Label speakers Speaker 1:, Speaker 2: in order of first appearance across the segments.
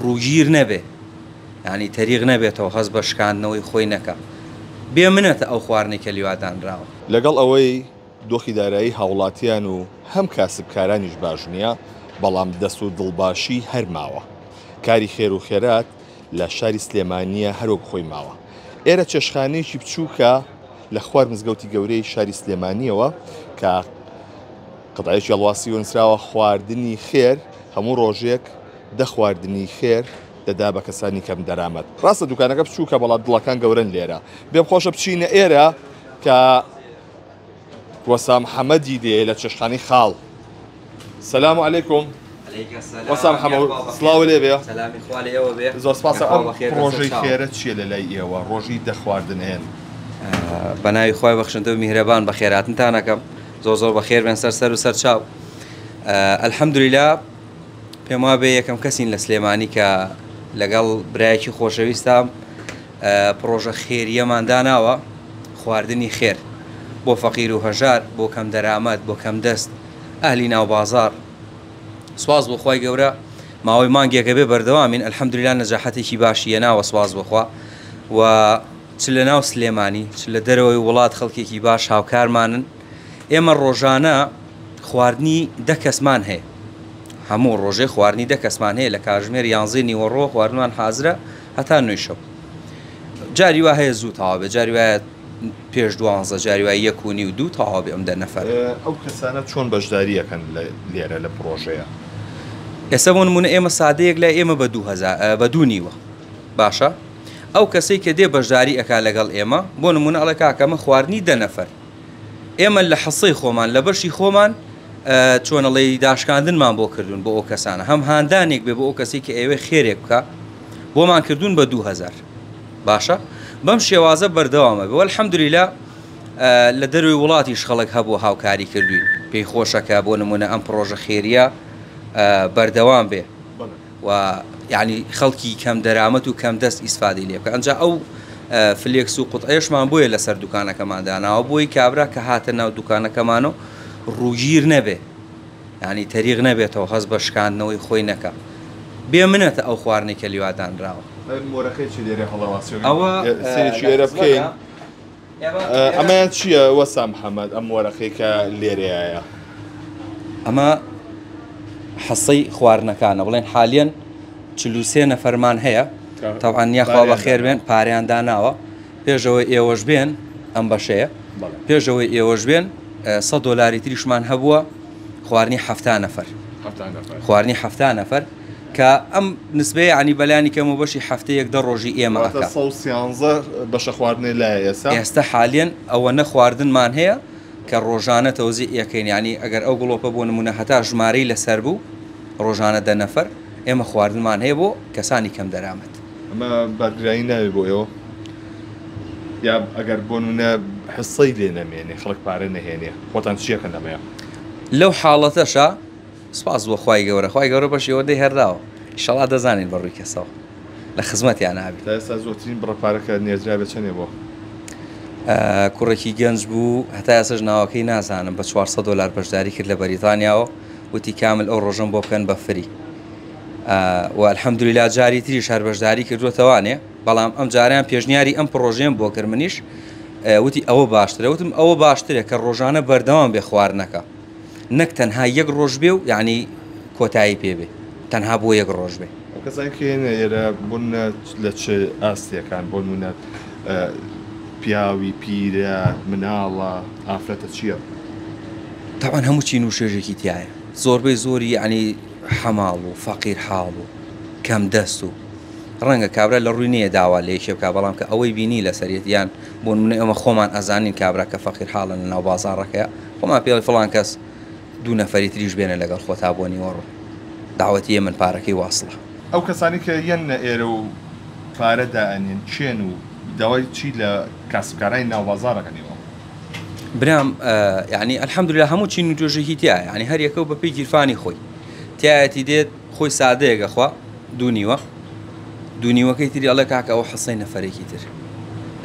Speaker 1: ڕووگیر نەبێ ینی تەریق نەبێتەوە هەست بە شکاندنەوەی خۆی نەکە بێ منەتە ئەو خواردنی کە لیوادانراوە.
Speaker 2: لەگەڵ ئەوەی دۆخی دارایی هاوڵاتیان و هەم کاسبکارانیش باش نییە بەڵام دەست و دڵباشی هەر ماوە کاری خێر و خێرات لە شاری سلێمانیە هەروەک خۆی ماوە. ئێرە چێشخانەیەکی بچووکە لە خوار مزگەوتی گەورەی شاری سلێمانیەوە کە قەتایەکی هەڵواسی ونسراوە خواردنی خێر هەموو ڕۆژێک دە خواردنی خێر دەدا بە کەسانی کەم دەرامەت. ڕاستە دوکانەکە بچووکە بەڵام دڵەکان گەورەن لێرە. بێم خۆشە بچینە ئێرە کە وەسام حەمەدی دێ لە چێشخانەی خاڵ. سەلام عەلەیکوم. وەسام حەمەد سڵاو لێ بێ.
Speaker 1: سەلامی خوا لە ئێوە بێ.
Speaker 2: زۆر سپاسە. ئەم ڕۆژەی خێرە چییە لەلای ئێوە ڕۆژی دە خواردن هێن؟
Speaker 1: بە ناوی خۆی بەخشندە و میهرەبان بە خێراتنتان ئەەکەم زۆر بە خێر بێن سەر و سەر چاو. ئەلحەمدولیلا پێم وا بێ یەکەم کەسین لە سلێمانی کە لەگەڵ برایەکی خۆشەویستم پرۆژە خێریەمان داناوە خواردنی خێر بۆ فەقیر و هەژار بۆ کەم دەرامەت بۆ کەم دەست ئەهلی ناو بازار. سواز بۆ خوای گەورە ماوەی مانگێکە بێ بەردەوامین ئەلحەمدولیلا نەجاحەتێکی باشیە ناوە سواز بخوا و چ لە ناو سلێمانی چ لە دەرەوەی وڵات خەڵکێکی باش هاوکارمانن. ئێمە ڕۆژانە خواردنی دە کەسمان هەیە هەموو ڕۆژێ خواردنی دە کەسمان هەیە لە کاتژمێر 11 نیوەڕۆ خواردنمان حازرە هەتا 9 شەو. جاری وا هەیە زوو تەواو بێ جاری وایە پێش 12 جاری وایە 1 و 2 تەواو بێ ئەم دە نەفەر.
Speaker 2: ئەو کەسانە چۆن بەشداریەکەن لێرە لە پرۆژەیە؟
Speaker 1: ئێستا بۆ نمونە ئێمە سادەیەک لای ئێمە بە 2 نیوە باشە ئەو کەسەی کە دێ بەشداری ئەکا لەگەڵ ئێمە بۆ نمونە ئەڵێ کاکەمە خواردنی 10 نەفەر ئێمە لە حەسەی خۆمان لە بەشی خۆمان چۆنەڵی داشکاندنمان بۆ کردوون بۆ ئەو کەسانە هەم هاندانێک بێ بۆ ئەو کەسی کە ئێوە خێرێک بکە بۆمان کردوون بە 2000 باشە بەم شێوازە بەردەوامە بێ. ئەلحەمدولیلا لە دەروی وڵاتیش خەڵک هەبوو هاوکاری کردوین پێی خۆشەکە بۆ نمونە ئەم پرۆژە خێریە بەردەوام بێ و یعنی خەڵکی کەم دەرامەت و کەم دەست ئیسفادی لێ بکە. ئەنجا ئەو فلێکس و قوتعێشمان بۆیە لەسەر دوکانەکەمان داناوە بۆی کابرا کە هاتە ناو دوکانەکەمانەوە ڕووگیر نەبێ ینی تەریق نەبێتەوە هەست بە شکاندنەوەی خۆی نەکە بێ منەتە ئەو خواردنی کە لیوادانراوە.
Speaker 2: مۆرەکەی لێرە هەڵەواسی ئەوە سێکی ئێرە بکەین. ئەمەیان چییە وەسام حەمەد ئەم مۆرەکەی کە لێرەیە؟
Speaker 1: ئەمە حەسەی خواردنەکانە بڵێن حالیان 43 نەفەرمان هەیە تەوان نیاخوا بە خێر بێن پاریان داناوە پێشەوەی ئێوەش بێن ئەم بەشەیە پێشەوەی ئێوەش بێن 100 دۆلاری تریشمان هەبووە خواردنی 7 نەفەر خواردنی 7 نەفەر کە ئەم نسبەیە عنی بەلانی کەم و بەشی هەفتەیەک 10 ڕۆژی ئێمە ئەکا
Speaker 2: 113 بەشە خواردنی لای
Speaker 1: ئێستا حالیان ئەوە نە خواردنمان هەیە کە ڕۆژانە تەوزی یەکەین ینی ئەگەر ئەو گڵۆپە بۆ نمونە هەتا ژمارەی لەسەر بوو ڕۆژانە 10 نەفەر ئێمە خواردنمان هەیە بۆ کەسانی کەم دەرامەت.
Speaker 2: ئەمە بەرگرایی ناوێ بۆ ئێوە یا ئەگەر بۆ نمونە حسەی لێ نەمێنێ خەڵک پارە نەهێنێ خۆتان چیەکەن لەمەیە؟
Speaker 1: لەو حاڵەتەشە سپاس بۆ خوای گەورە خوای گەورە بەشەوە دەی هەرداوە ئینشەڵا دەزانین بەڕووی کەسەوە لە خزمەتیان نابێت.
Speaker 2: تا ئێستا زۆرترین بڕەپارەکە نێردرا بێت چەندێ بۆ؟
Speaker 1: کوڕێکی گەنج بوو هەتا ئێسش ناوەکەی نازانم بە 400 دلار بەشداری کرد لە بەریتانیاوە وتی کامل ئەو ڕۆژم بۆ بکەن بە فری و ئەلحەمدولیلا جاری تریش هەر بەشداری کردوتەوانێ بەڵام ئەم جاریان پێشنیاری ئەم پرۆژەیەم بۆ کرد منیش وتی ئەوە باشترە وتم ئەوە باشترێک کە ڕۆژانە بەردەوام بێ خواردنەکە نەک تەنها 1 ڕۆژ بێ و یعنی کۆتایی پێ بێ تەنها بۆ 1 ڕۆژ بێ.
Speaker 2: کەسانی کێنە ئێرە بوون لە چ ئاستیەکان بۆ نمونە پیاوی پیرە مناڵە ئافرەتە چییە؟
Speaker 1: تاوان هەموو چین و شێژێکی تایە زۆربەی زۆری ینی حەماڵ و فەقیر حاڵ و کەم دەست و ڕەنگە کابرا لە ڕووی نییە داوا لە یەکێ بکە بەڵام کە ئەوەی بینی لە سەرەتیان بۆ نمونە ئێمە خۆمان ئەزانین کابرا کە فەقیر حاڵن لە ناو بازاڕەکەیە خۆمان پێڵی فڵان کەس 2 نەفەری تریش بێنە لەگەڵ خۆتا بۆ نیوەڕۆ داوەتیە من پارەکەی واسڵە.
Speaker 2: ئەو کەسانی کە یەنە ئێرە و پارە دائەنێن چێن و داوای چی لە کاسبکارانی ناو بازاڕەکەنیەوە؟
Speaker 1: برام یعنی ئەلحەمدولیلا هەموو چین و توێژێکی تایە ینی هەر یەکە و بە پێی گیرفانی خۆی تایەتی دێت خۆی سادەیەگە خوا 2 نیوەکەی تری ئەڵێ کاکە ئەوە حەسەی نەفەرێکی تر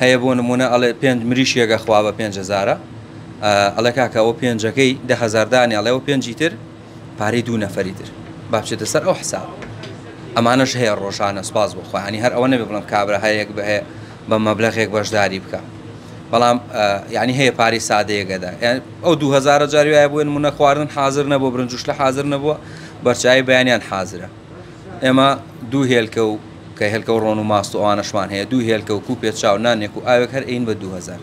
Speaker 1: هەیە بۆ نمونە ئەڵێ 5 مریشیەگە خوا بە 5000 ئەڵێ کاکە ئەوە 5ەکەی 10,000 دانی ئەڵێەوە 5 تر پارەی 2 نەفەری تر با بچێتە سەر ئەو حساب ئەمانەش هەیە ڕۆژانە سپاس بخوا ینی هەر ئەوە نەبێ بڵم کابرا هەیەک بهەیە بە مەبلەغێک بەشداری بکە بەڵام ینی هەیە پاری سادەیەگەدا ئەو 2000 جاری وایە بووێن منە خواردن حاضر نەبوو برنجوش لە حاضر نەبووە بەرچایی بەیانیان حاضرە ئێمە دوو هێلکە و کە هێلکە و ڕۆن و ماست و ئەوانەشمان هەیە دوو هێلکە و کوپێت چاو نانێک و ئاوێک هەر ئین بە 2000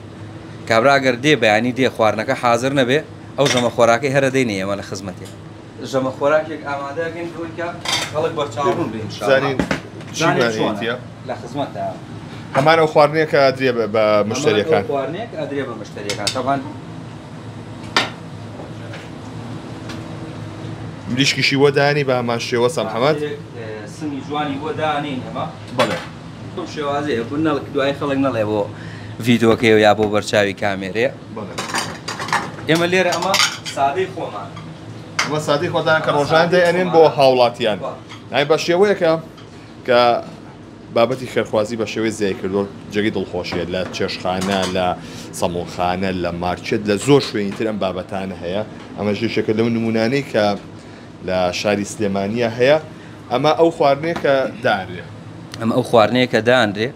Speaker 1: کابراگەر دێ بەیانی دێ خواردنەکە حاضر نەبێ ئەو ژەمە خۆراکەی هەرە دەینێ ئێمە لە خزمەتێ ژەمە خۆراکێک ئامادەگەین کە خەڵک بەرچاوڕوون بێن لە خزمەتدا
Speaker 2: هەمان ئەو خواردنێکە ئەدرێ بە مشتریەکان
Speaker 1: خواردنێک ئەدرێ بە مشتریەکان تاوان
Speaker 2: مریشکیشی وەدانی بە هەمان شێوە سەمحەمەد
Speaker 1: سنی جوانی بۆ دانین ئەمە
Speaker 2: بەڵێ
Speaker 1: تۆم شێوازەیە بوو نەڵک دوای خەڵک نەڵێ بۆ ڤیدۆکەیەوە یا بۆ بەرچاوی کامێرەیە ئێمە لێرە ئەمە سادەی خۆمان
Speaker 2: ئەمە سادەی خۆدان کە ڕۆژان دەیەنێن بۆ هاوڵاتیان نای بە شێوەیەکە کە بابەتی خێرخوازی بە شێوەی زیای کردو جێگەی دڵخۆشیە لە چێشخانە لە سەمۆخانە لە مارکێت لە زۆر شوێنی تر ئەم بابەتانە هەیە ئەمە ژێشەکە لەو نمونانەی کە لە شاری سلێمانیە هەیە ئەمە ئەو خواردنەیە کە دانرێ
Speaker 1: ئەمە ئەو خواردنەیە کە دانرێ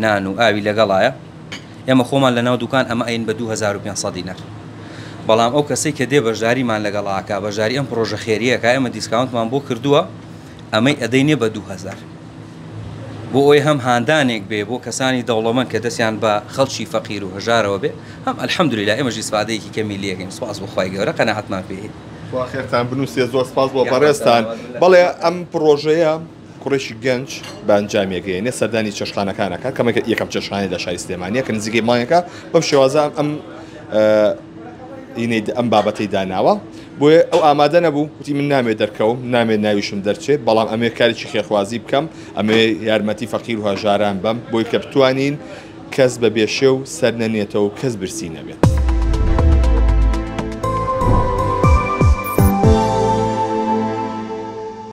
Speaker 1: نان و ئاوی لەگەڵایە ئێمە خۆمان لە ناو دوکان ئەمە ئەین بە 2500 دینار بەڵام ئەو کەسێک کە دێ بەشداریمان لەگەڵاکە بەشداری ئەم پرۆژە خێریەکە ئێمە دیسکاونتمان بۆ کردووە ئەمەی ئەدەینێ بە 2000 بۆ ئەوی هەم هاندانێک بێ بۆ کەسانی دەوڵەمەند کە دەستیان بە خەڵکی فەقیر و هەژارەوە بێ هەم ئەلحەمدولیلا ئێمەش ئیسفادەیەکی کەمی لێگەین سوپاس بۆ خوای گەورە قەناعەتمان پێ
Speaker 2: خێرتان بنووسێ زۆر سپاس بۆ بەڕێستان بەڵێ ئەم پرۆژەیە کوڕێکی گەنج بە ئەنجامێگەیەنێ سەردانی چێشخانەکانەکە کەمێک یەکەم چێشخانەی لە شاری سلێمانیە کە نزیکەی مانگەکە بەم شێوازە ئەم بابەتەی داناوە بۆیە ئەو ئامادە نەبوو وتی من نامێ دەرکەوم نامێت ناویشم دەرچێت بەڵام ئەمێ کارێکی خێرخوازی بکەم ئەمێ یارمەتی فەقیر و هەژاران بەم بۆی کە بتوانین کەس بە بێشێ و سەر نەنێتەوە و کەس برسی نەبێت.